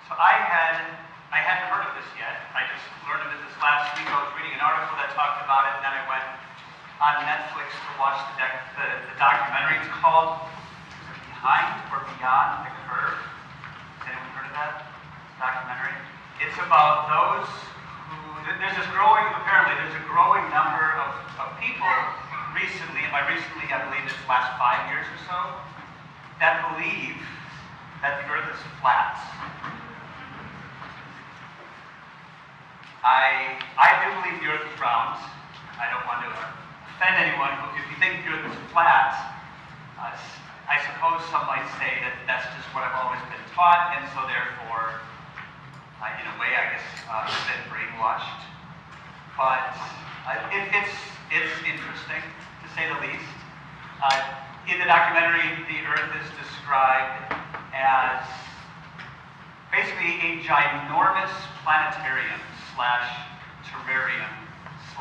So I hadn't heard of this yet. I just learned of it this last week. I was reading an article that talked about it, and then I went on Netflix to watch the documentary. It's called Behind or Beyond the Curve. Has anyone heard of that documentary? It's about those who, there's a growing number of people recently, and by recently I believe it's the last 5 years or so, that believe that the earth is flat. I do believe the earth is round. I don't want to offend anyone, but if you think the earth is flat, I suppose some might say that that's just what I've always been taught, and so therefore, in a way, I guess, I've been brainwashed. But it's interesting, to say the least. In the documentary, the earth is described as basically a ginormous planetarium / terrarium /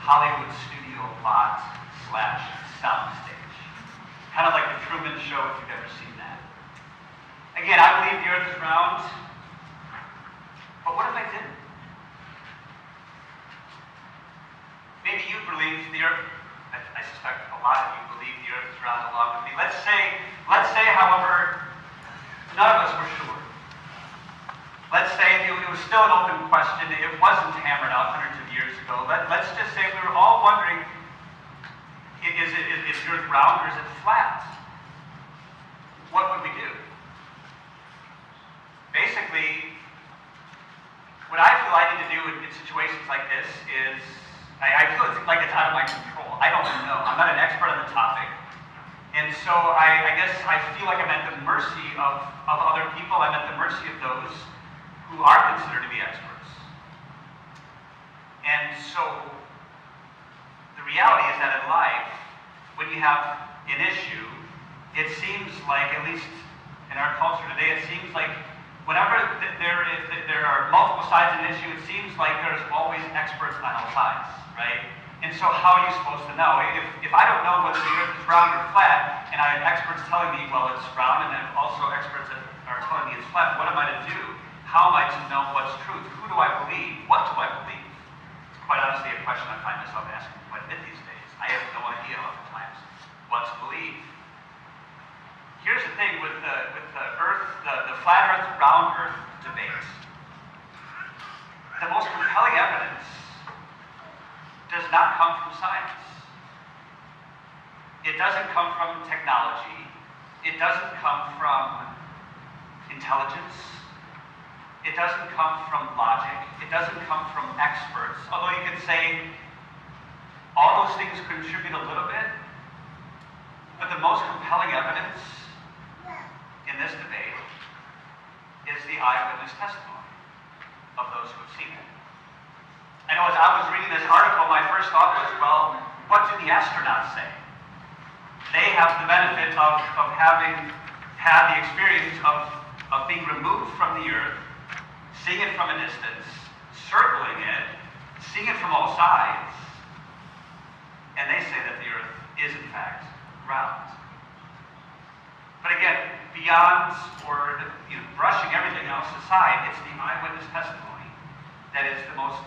Hollywood studio lot / soundstage. Kind of like the Truman Show, if you've ever seen that. Again, I believe the earth is round, but what if I didn't? Maybe you believe the earth, I suspect a lot of you believe the earth is round along with me. Let's say, however, none of us were sure. Let's say it was still an open question. It wasn't hammered out hundreds of years ago. Let's just say we were all wondering, is the earth round or is it flat? What would we do? Basically, what I feel I need to do in situations like this is, I feel like it's out of my control. I don't know. I'm not an expert on the topic. And so I guess I feel like I'm at the mercy of other people. I'm at the mercy of those who are considered to be experts. And so the reality is that in life, when you have an issue, it seems like, at least in our culture today, it seems like whenever there are multiple sides of an issue, it seems like there's always experts on all sides, right? And so how are you supposed to know? If I don't know whether the earth is round or flat, and I have experts telling me, well, it's round, and I have also experts that are telling me it's flat, what am I to do? How am I to know what's truth? Who do I believe? What do I believe? It's quite honestly a question I find myself asking quite a bit these days. I have no idea oftentimes what to believe. Here's the thing with the earth, the flat earth, round earth debate. The most compelling evidence does not come from science. It doesn't come from technology. It doesn't come from intelligence. It doesn't come from logic. It doesn't come from experts. Although you could say all those things contribute a little bit, but the most compelling evidence in this debate is the eyewitness testimony of those who have seen it. I know as I was reading this article, my first thought was, well, what do the astronauts say? They have the benefit of having had the experience of being removed from the earth, seeing it from a distance, circling it, seeing it from all sides, and they say that the earth is in fact round. But again, beyond or brushing everything else aside, it's the eyewitness testimony that is the most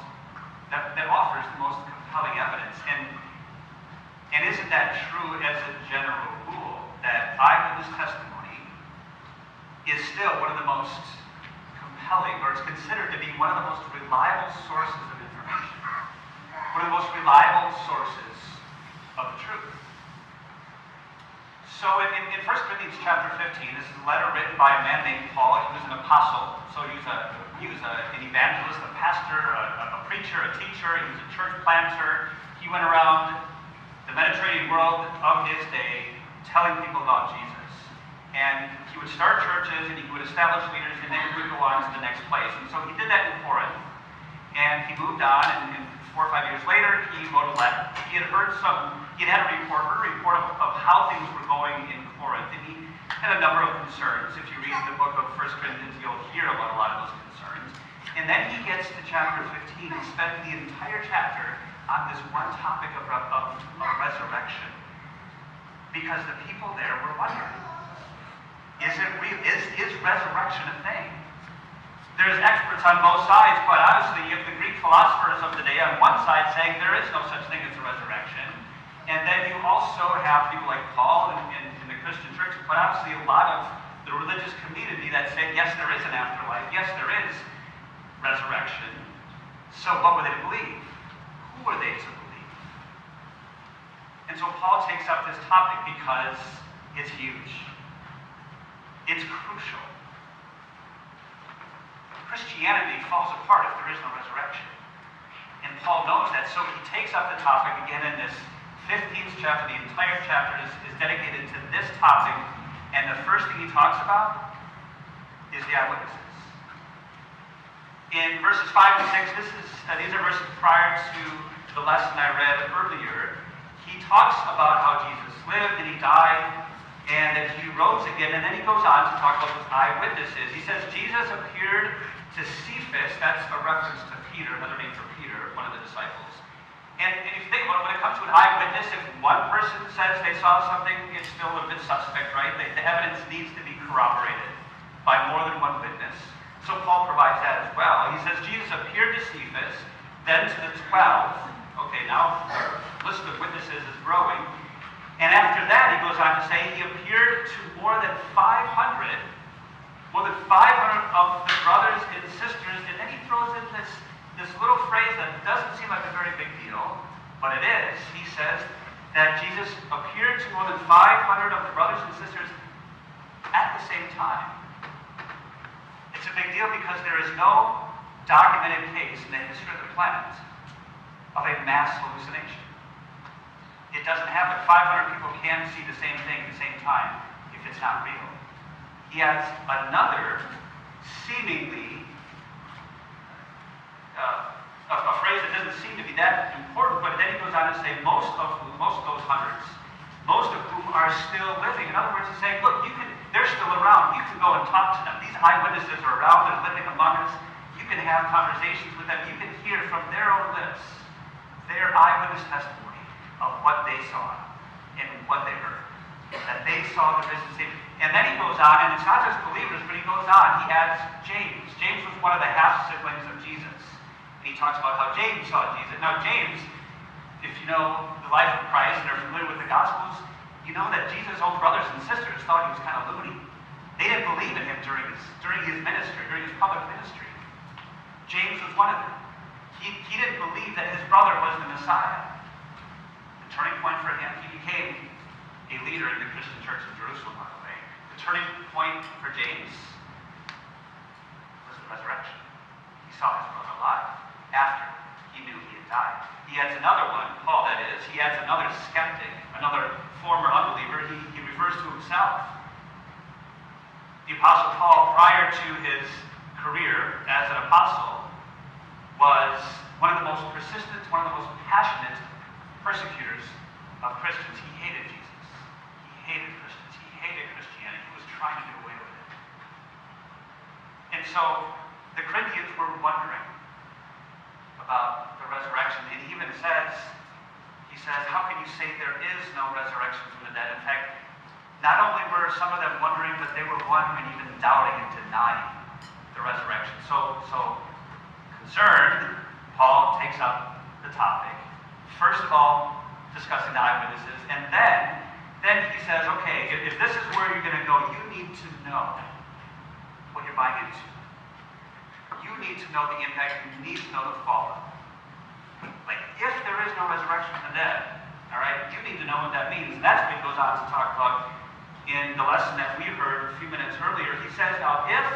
that offers the most compelling evidence. And isn't that true as a general rule, that eyewitness testimony is still one of the most compelling, or it's considered to be one of the most reliable sources of information, one of the most reliable sources of the truth? So in 1 Corinthians chapter 15, this is a letter written by a man named Paul. He was an apostle, so he was an evangelist, a pastor, a preacher, a teacher. He was a church planter. He went around the Mediterranean world of his day telling people about Jesus. And he would start churches, and he would establish leaders, and then he would go on to the next place. And so he did that in Corinth. And he moved on, and 4 or 5 years later, he wrote a letter. He had had a report of how things were going in Corinth, and he had a number of concerns. If you read the book of 1 Corinthians, you'll hear about a lot of those concerns. And then he gets to chapter 15 and spends the entire chapter on this one topic of resurrection. Because the people there were wondering, is resurrection a thing? There's experts on both sides, but obviously you have the Greek philosophers of the day on one side saying there is no such thing as a resurrection. And then you also have people like Paul in the Christian church, but obviously a lot of the religious community that say, yes, there is an afterlife, yes, there is resurrection. So what were they to believe? Who were they to believe? And so Paul takes up this topic because it's huge. It's crucial. Christianity falls apart if there is no resurrection. And Paul knows that, so he takes up the topic again in this 15th chapter. The entire chapter is dedicated to this topic, and the first thing he talks about is the eyewitnesses. In verses 5 and 6, these are verses prior to the lesson I read earlier. He talks about how Jesus lived and he died and that he rose again, and then he goes on to talk about those eyewitnesses. He says Jesus appeared to Cephas, that's a reference to Peter, another name for Peter, one of the disciples. And if you think about it, when it comes to an eyewitness, if one person says they saw something, it's still a bit suspect, right? The evidence needs to be corroborated by more than one witness. So Paul provides that as well. He says Jesus appeared to Cephas, then to the 12. Okay, now the list of witnesses is growing. And after that, he goes on to say he appeared to more than 500 of the brothers and sisters. And then he throws in this little phrase that doesn't seem like a very big deal, but it is. He says that Jesus appeared to more than 500 of the brothers and sisters at the same time. It's a big deal because there is no documented case in the history of the planet of a mass hallucination. It doesn't happen. 500 people can see the same thing at the same time if it's not real. He adds another seemingly a phrase that doesn't seem to be that important, but then he goes on to say most of those hundreds, most of whom are still living. In other words, he's saying, look, they're still around. You can go and talk to them. These eyewitnesses are around. They're living among us. You can have conversations with them. You can hear from their own lips their eyewitness testimony of what they saw and what they heard. That they saw the risen Savior. And then he goes on, and it's not just believers, but he goes on. He adds James. James was one of the half-siblings of Jesus. And he talks about how James saw Jesus. Now, James, if you know the life of Christ and are familiar with the Gospels, you know that Jesus' own brothers and sisters thought he was kind of loony. They didn't believe in him during his ministry, during his public ministry. James was one of them. He didn't believe that his brother was the Messiah. The turning point for him, he became a leader in the Christian church in Jerusalem, by the way. The turning point for James was the resurrection. He saw his brother alive after he knew he had died. He adds another one, Paul that is, he adds another skeptic, another former unbeliever. He refers to himself. The Apostle Paul, prior to his career as an apostle, was one of the most persistent, one of the most passionate persecutors of Christians. He hated Jesus. He hated Christians. He hated Christianity. He was trying to do away with it. And so the Corinthians were wondering about the resurrection. And he even says, how can you say there is no resurrection from the dead? In fact, not only were some of them wondering, but they were wondering, even doubting and denying the resurrection. So concerned, Paul takes up the topic. First of all, discussing the eyewitnesses, and then he says, okay, if this is where you're going to go, you need to know what you're buying into. You need to know the impact. You need to know the fallout. Like, if there is no resurrection from the dead, all right, you need to know what that means. And that's what he goes on to talk about in the lesson that we heard a few minutes earlier. He says, now, if,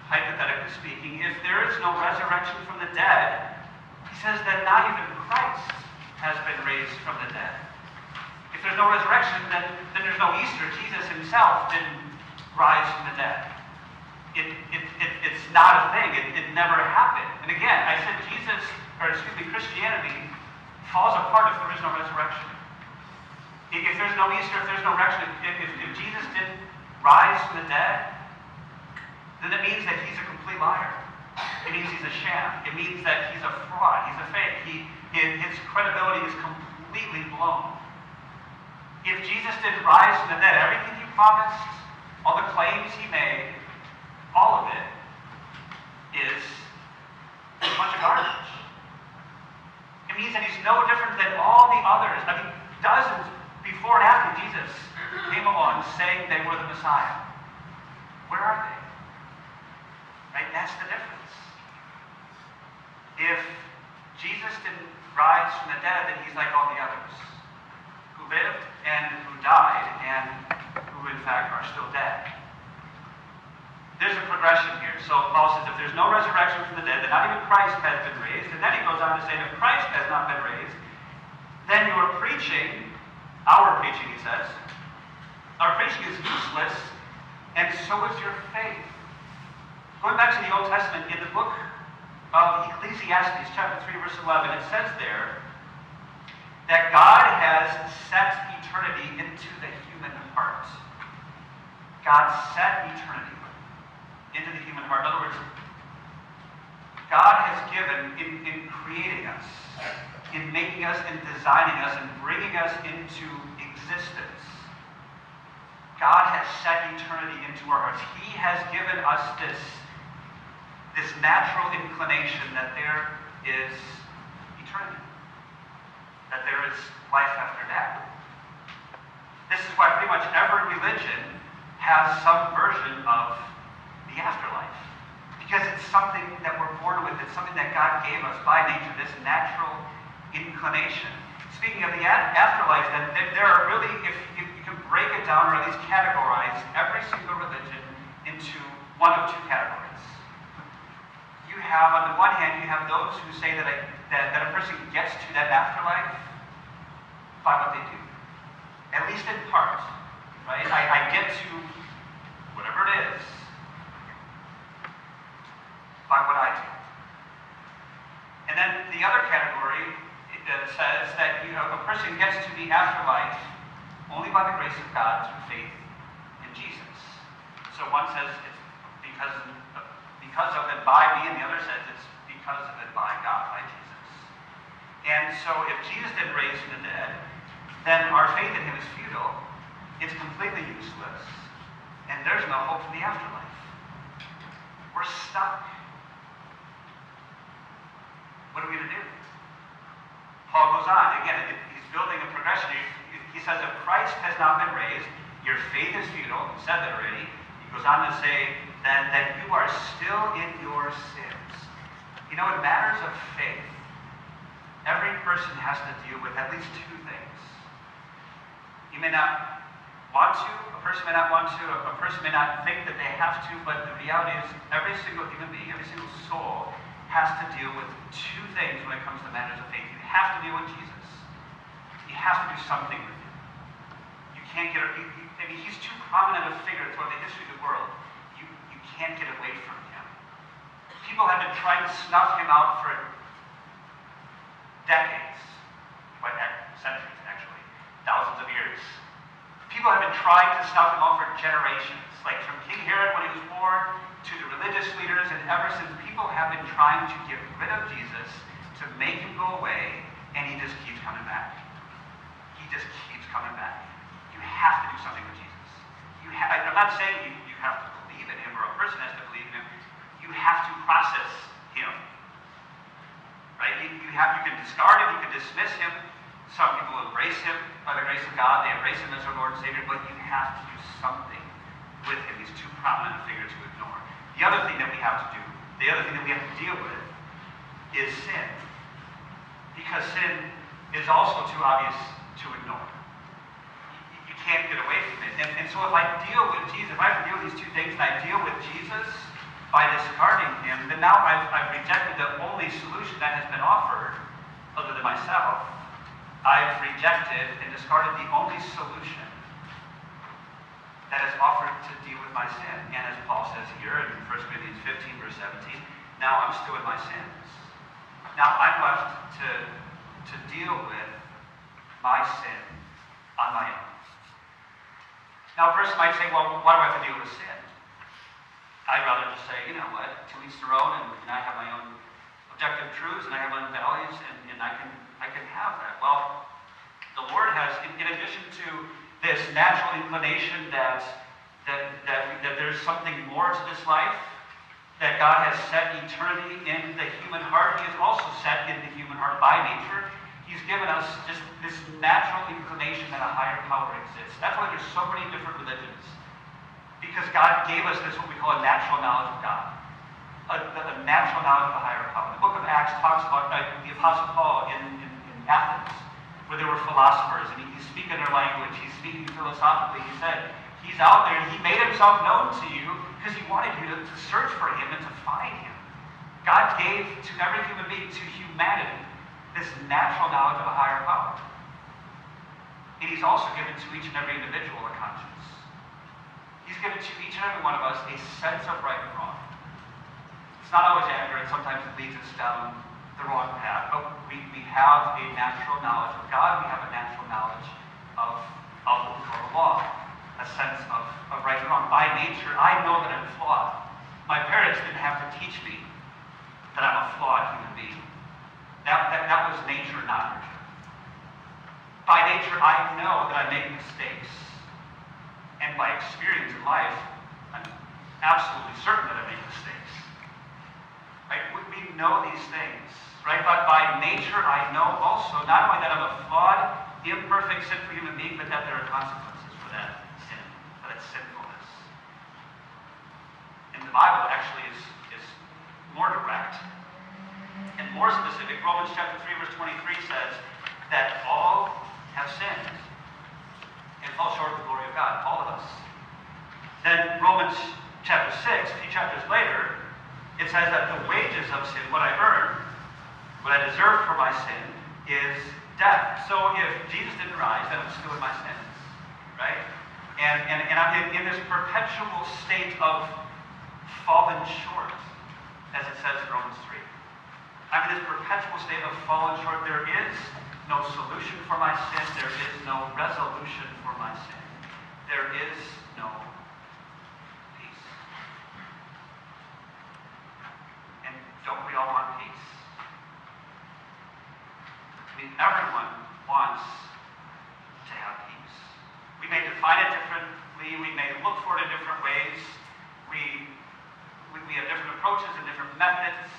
hypothetically speaking, if there is no resurrection from the dead, he says that not even Christ has been raised from the dead. If there's no resurrection, then there's no Easter. Jesus himself didn't rise from the dead. It's not a thing. It never happened. And again, I said Christianity falls apart if there is no resurrection. If there's no Easter, if there's no resurrection, if Jesus didn't rise from the dead, then it means that he's a complete liar. It means he's a sham. It means that he's a fraud. He's a fake. His credibility is completely blown. If Jesus didn't rise from the dead, everything he promised, all the claims he made, all of it no different than all the others. I mean, dozens before and after Jesus came along saying they were the Messiah. Where are they? Right? That's the difference. If Jesus didn't rise from the dead, then he's like all the others who lived and who died and who in fact are still dead. There's a progression here. So Paul says if there's no resurrection from the dead, then not even Christ has been raised. And then he goes on to say, if Christ has not been raised, then your preaching, our preaching, he says, our preaching is useless, and so is your faith. Going back to the Old Testament, in the book of Ecclesiastes, chapter 3, verse 11, it says there that God has set eternity into the human heart. God set eternity into the human heart. In other words, God has given, in creating us, in making us and designing us and bringing us into existence, God has set eternity into our hearts. He has given us this natural inclination that there is eternity, that there is life after death. This is why pretty much every religion has some version of the afterlife, because it's something that we're born with. It's something that God gave us by nature, this natural inclination. Speaking of the afterlife, then there are really, if you can break it down or at least categorize every single religion into one of two categories. You have, on the one hand, you have those who say that a person gets to that afterlife by what they do, at least in part, right? I get to whatever it is by what I do. And then the other category says that a person gets to the afterlife only by the grace of God through faith in Jesus. So one says it's because of and by me, and the other says it's because of and by God, by Jesus. And so if Jesus didn't raise from the dead, then our faith in him is futile, it's completely useless, and there's no hope for the afterlife. We're stuck. What are we going to do? Paul goes on. Again, he's building a progression. He says, if Christ has not been raised, your faith is futile. He said that already. He goes on to say then that you are still in your sins. You know, in matters of faith, every person has to deal with at least two things. You may not want to, a person may not want to, a person may not think that they have to, but the reality is every single human being, every single soul has to deal with two things when it comes to matters of faith. You have to deal with Jesus. You have to do something with him. You can't get, he's too prominent a figure throughout the history of the world. You can't get away from him. People have been trying to snuff him out for decades, centuries actually, thousands of years. People have been trying to snuff him out for generations, like from King Herod when he was born to the religious leaders, and ever since, people have been trying to get rid of Jesus, to make him go away, and he just keeps coming back. He just keeps coming back. You have to do something with Jesus. I'm not saying you have to believe in him, or a person has to believe in him. You have to process him. Right? You can discard him, you can dismiss him. Some people embrace him by the grace of God. They embrace him as their Lord and Savior, but you have to do something with him. He's too prominent a figure to ignore. The other thing that we have to do, the other thing that we have to deal with is sin. Because sin is also too obvious to ignore. You can't get away from it. And so if I deal with Jesus, if I have to deal with these two things, and I deal with Jesus by discarding him, then now I've rejected the only solution that has been offered, other than myself. I've rejected and discarded the only solution that is offered to deal with my sin. And as Paul says here in 1 Corinthians 15, verse 17, now I'm still in my sins. Now I'm left to deal with my sin on my own. Now a person might say, well, why do I have to deal with sin? I'd rather just say, you know what, to each their own, and I have my own objective truths, and I have my own values, and I can have that. Well, the Lord has, in addition to this natural inclination that there's something more to this life, that God has set eternity in the human heart, he has also set in the human heart by nature He's given us just this natural inclination that a higher power exists. That's why there's so many different religions. Because God gave us this, what we call a natural knowledge of God. A natural knowledge of a higher power. The book of Acts talks about the Apostle Paul in Athens, where there were philosophers, and he's speaking their language, he's speaking philosophically. He said, he's out there, and he made himself known to you because he wanted you to search for him and to find him. God gave to every human being, to humanity, this natural knowledge of a higher power. And he's also given to each and every individual a conscience. He's given to each and every one of us a sense of right and wrong. It's not always accurate. Sometimes it leads us down the wrong path. But we have a natural knowledge of God. We have a natural knowledge of what we call the law. A sense of right and wrong. By nature, I know that I'm flawed. My parents didn't have to teach me that I'm a flawed human being. That was nature, not nurture. By nature, I know that I make mistakes. And by experience in life, I'm absolutely certain that I make mistakes. Right? We know these things, right? But by nature, I know also not only that I'm a flawed, imperfect, sinful human being, but that there are consequences for that sin, for that sinfulness. And the Bible actually is more direct and more specific. Romans chapter 3, verse 23 says that all have sinned and fall short of the glory of God, all of us. Then Romans chapter 6, a few chapters later, it says that the wages of sin, what I earn, what I deserve for my sin, is death. So if Jesus didn't rise, then I'm still in my sins, right? And I'm in this perpetual state of fallen short, as it says in Romans 3. I'm in this perpetual state of fallen short. There is no solution for my sin. There is no resolution for my sin. There is no peace. And don't we all want peace? I mean, everyone wants to have peace. We may define it differently. We may look for it in different ways. We have different approaches and different methods,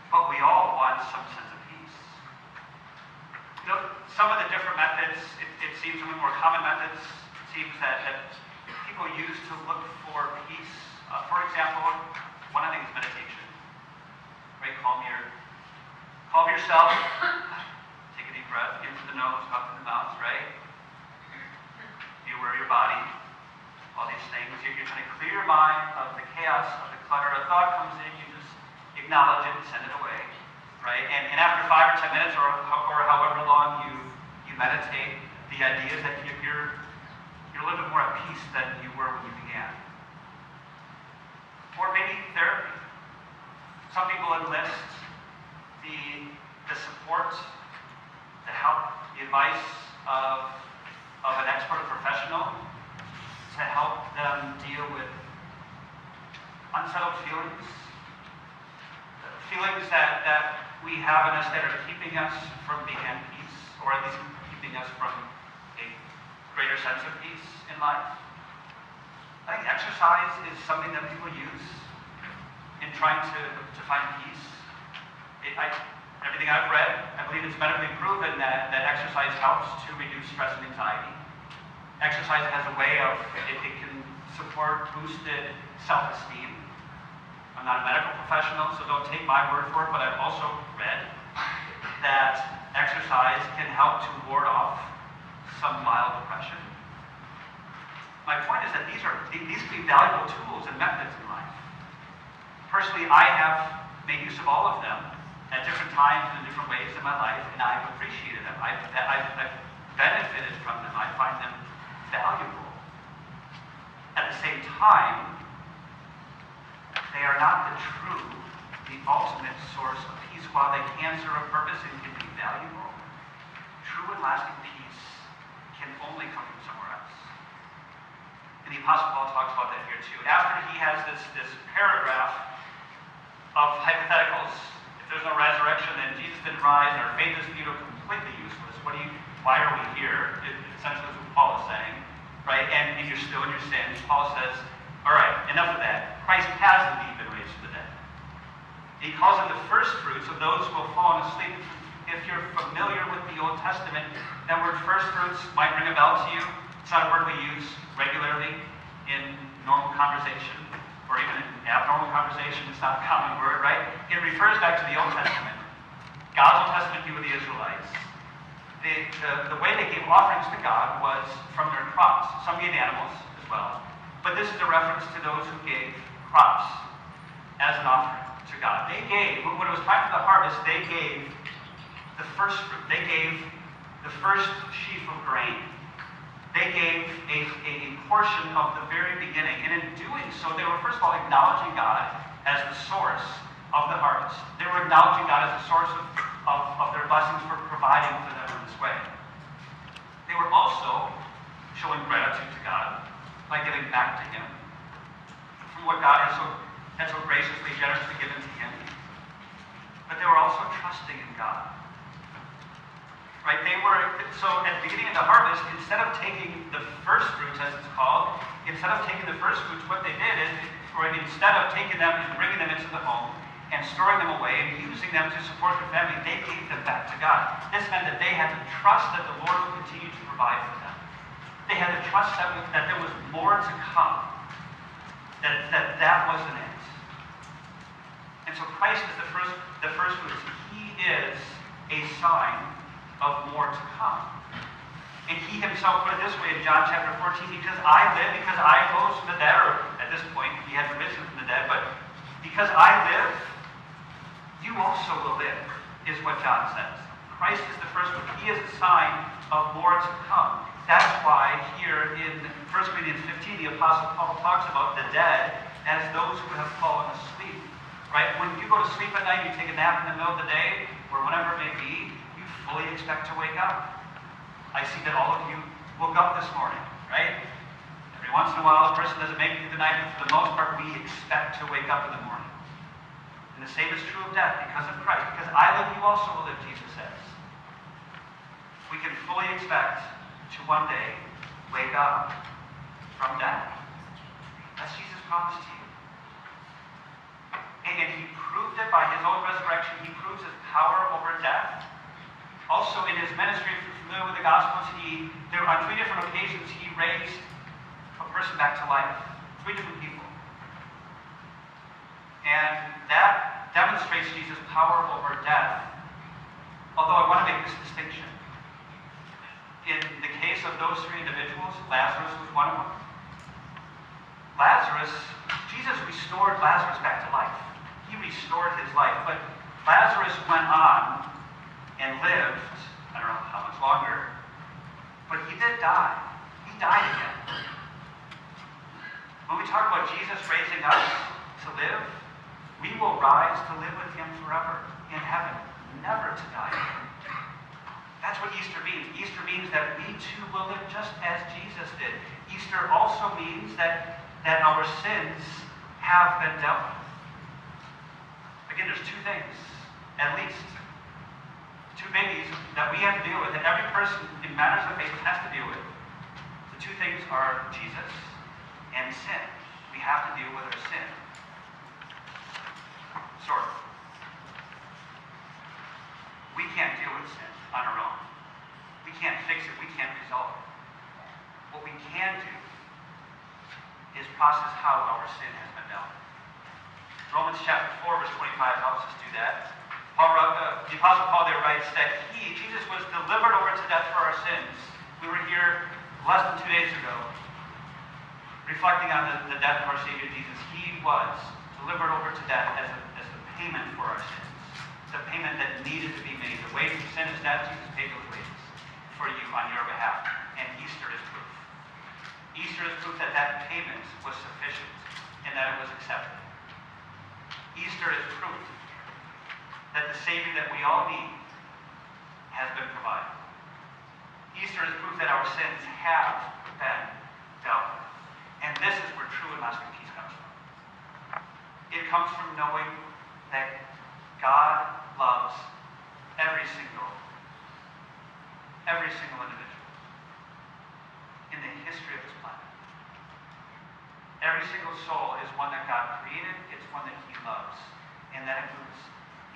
but we all want some sense of peace. You know, some of the different methods, it seems some of the more common methods, it seems that people use to look for peace. For example, one I think is meditation. Right? Calm yourself. Take a deep breath, in through the nose, out through the mouth, right? Be aware of your body. All these things. You're trying to clear your mind of the chaos, of the clutter. A thought comes in, you just acknowledge it and send it away. Right? And after 5 or 10 minutes or however long you meditate, the idea is that you're a little bit more at peace than you were when you began. Or maybe therapy. Some people enlist the support, the help, the advice of an expert or professional to help them deal with unsettled feelings, feelings that we have in us that are keeping us from being at peace, or at least keeping us from a greater sense of peace in life. I think exercise is something that people use in trying to find peace. Everything I've read, I believe it's medically proven that exercise helps to reduce stress and anxiety. Exercise has a way of, it can support boosted self-esteem. I'm not a medical professional, so don't take my word for it, but I've also read that exercise can help to ward off some mild depression. My point is that these can be valuable tools and methods in life. Personally, I have made use of all of them at different times and in different ways in my life, and I've appreciated them. I've benefited from them. I find them valuable. At the same time, they are not the ultimate source of peace. While they can serve a purpose and can be valuable, true and lasting peace can only come from somewhere else. And the Apostle Paul talks about that here too. After he has this paragraph of hypotheticals, if there's no resurrection, then Jesus didn't rise, and our faith is futile, completely useless. Why are we here? Essentially, is what Paul is saying, right? And you're still in your sins. Paul says, all right, enough of that. Christ has indeed been raised from the dead. He calls them the first fruits of those who have fallen asleep. if you're familiar with the Old Testament, that word first fruits might ring a bell to you. It's not a word we use regularly in normal conversation, or even in abnormal conversation. It's not a common word, right? It refers back to the Old Testament. God's Old Testament view of the Israelites. The way they gave offerings to God was from their crops. Some gave animals as well. But this is a reference to those who gave crops as an offering to God. They gave, when it was time for the harvest, they gave the first fruit. They gave the first sheaf of grain. They gave a portion of the very beginning. And in doing so, they were first of all acknowledging God as the source of the harvest. They were acknowledging God as the source of their blessings for providing for them in this way. They were also showing gratitude to God by giving back to Him from what God had so graciously, generously given to Him. But they were also trusting in God. Right? So at the beginning of the harvest, instead of taking the first fruits, as it's called, instead of taking the first fruits, what they did is, instead of taking them and bringing them into the home and storing them away and using them to support their family, they gave them back to God. This meant that they had to trust that the Lord would continue to provide for them. They had to trust that there was more to come, that wasn't it. And so Christ is the first fruits. He is a sign of more to come. And He Himself put it this way in John chapter 14, because I live, because I rose from the dead, or at this point, He had risen from the dead, but because I live, you also will live, is what John says. Christ is the first fruit. He is a sign of more to come. That's why here in 1 Corinthians 15, the Apostle Paul talks about the dead as those who have fallen asleep. Right? When you go to sleep at night, you take a nap in the middle of the day, or whenever it may be, you fully expect to wake up. I see that all of you woke up this morning, right? Every once in a while, a person doesn't make it through the night, but for the most part, we expect to wake up in the morning. And the same is true of death because of Christ. Because I live, you also will live, Jesus says. We can fully expect to one day wake up from death. That's Jesus' promise to you. And He proved it by His own resurrection. He proves His power over death. Also in His ministry, if you're familiar with the Gospels, on 3 different occasions, He raised a person back to life. 3 different people. And that demonstrates Jesus' power over death. Although I want to make this distinction. In the case of those 3 individuals, Lazarus was one of them. Jesus restored Lazarus back to life. He restored his life. But Lazarus went on and lived, I don't know how much longer, but he did die. He died again. When we talk about Jesus raising us to live, we will rise to live with Him forever in heaven, never to die again. That's what Easter means. Easter means that we too will live just as Jesus did. Easter also means that our sins have been dealt with. Again, there's 2 things, at least. 2 biggies that we have to deal with, that every person in matters of faith has to deal with. The 2 things are Jesus and sin. We have to deal with our sin. Sort of. We can't deal with sin on our own. We can't fix it. We can't resolve it. What we can do is process how our sin has been dealt with. Romans chapter 4, verse 25 helps us do that. The Apostle Paul there writes that Jesus was delivered over to death for our sins. We were here less than 2 days ago, reflecting on the death of our Savior Jesus. He was delivered over to death as the payment for our sins. The payment that needed to be made. The wage of sin is death. Jesus paid those wages for you on your behalf. And Easter is proof. Easter is proof that payment was sufficient and that it was accepted. Easter is proof that the Savior that we all need has been provided. Easter is proof that our sins have been dealt with. And this is where true and lasting peace comes from. It comes from knowing that God loves every single individual in the history of this planet. Every single soul is one that God created, it's one that He loves, and that includes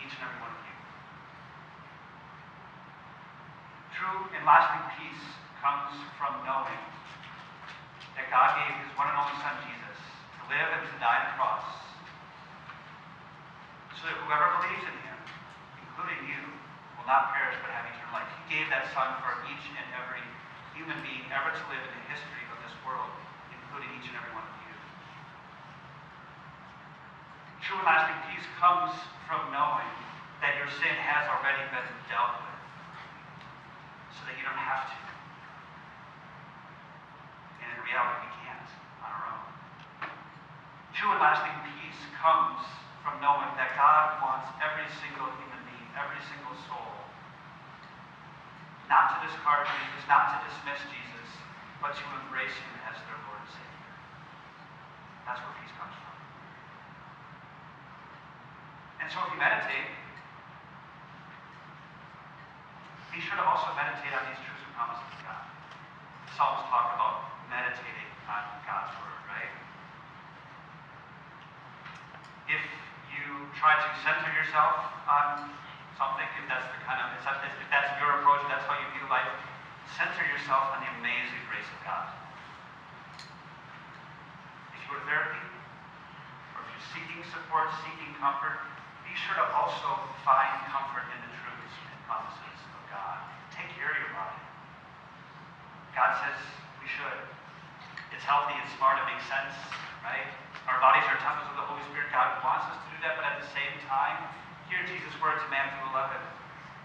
each and every one of you. True and lasting peace comes from knowing that God gave his one and only Son, Jesus, to live and to die on the cross, so that whoever believes in him, including you, will not perish but have eternal life. He gave that Son for each and every human being ever to live in the history of this world, including each and every one of you. True and lasting peace comes from knowing that your sin has already been dealt with, so that you don't have to. And in reality, we can't on our own. True and lasting peace comes from knowing that God wants every single human being, every single soul, not to discard Jesus, not to dismiss Jesus, but to embrace him as their Lord and Savior. That's where peace comes from. And so if you meditate, be sure to also meditate on these truths and promises of God. The Psalms talk about meditating on God's word, right? If you try to center yourself on something, if that's your approach, that's how you view life, center yourself on the amazing grace of God. If you go to therapy, or if you're seeking support, seeking comfort, be sure to also find comfort in the truths and promises of God. Take care of your body. God says we should. It's healthy, it's smart, it makes sense, right? Our bodies are temples of the Holy Spirit. God wants us to do that, but at the same time, hear Jesus' words in Matthew 11,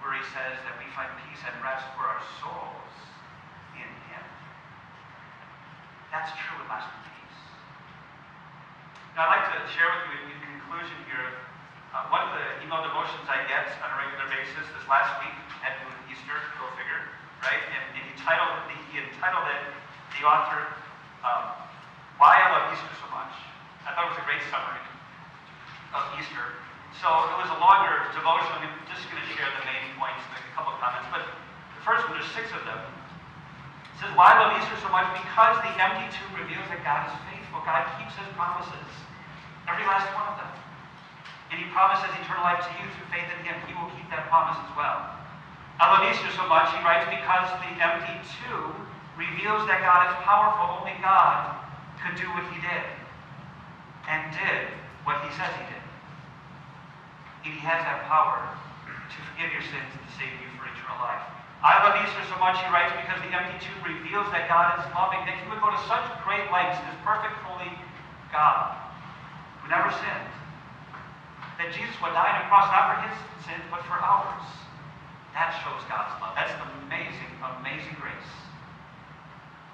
where he says that we find peace and rest for our souls in him. That's true and lasting peace. Now, I'd like to share with you in conclusion here, one of the email devotions I get on a regular basis this last week had to do with Easter, go figure, right? And he entitled it, the author, Why I Love Easter So Much. I thought it was a great summary of Easter. So it was a longer devotion. I'm just going to share the main points, make a couple of comments. But the first one, there's 6 of them. It says, why I love Easter so much? Because the empty tomb reveals that God is faithful. God keeps his promises, every last one of them. And he promises eternal life to you through faith in him. He will keep that promise as well. I love Easter so much, he writes, because the empty tomb reveals that God is powerful. Only God could do what he did, and did what he says he did. And he has that power to forgive your sins and to save you for eternal life. I love Easter so much, he writes, because the empty tomb reveals that God is loving, that he would go to such great lengths, this perfect, holy God, who never sinned, that Jesus would die on a cross, not for his sins, but for ours. That shows God's love. That's an amazing, amazing grace.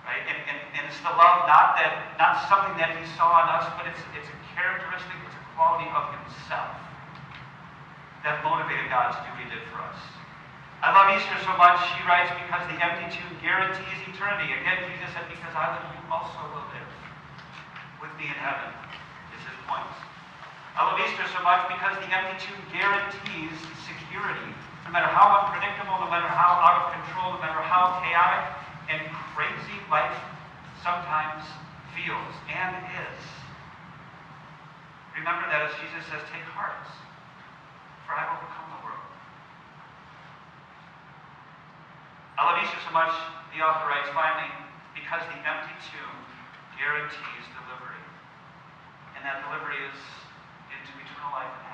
Right? And it's the love not something that he saw in us, but it's a characteristic, it's a quality of himself that motivated God to do what he did for us. I love Easter so much, he writes, because the empty tomb guarantees eternity. Again, Jesus said, because I live, you also will live with me in heaven, is his point. I love Easter so much because the empty tomb guarantees security. No matter how unpredictable, no matter how out of control, no matter how chaotic and crazy life sometimes feels and is. Remember that as Jesus says, take heart, for I have overcome the world. I love Easter so much, the author writes, finally, because the empty tomb guarantees delivery. And that delivery is into eternal life in heaven.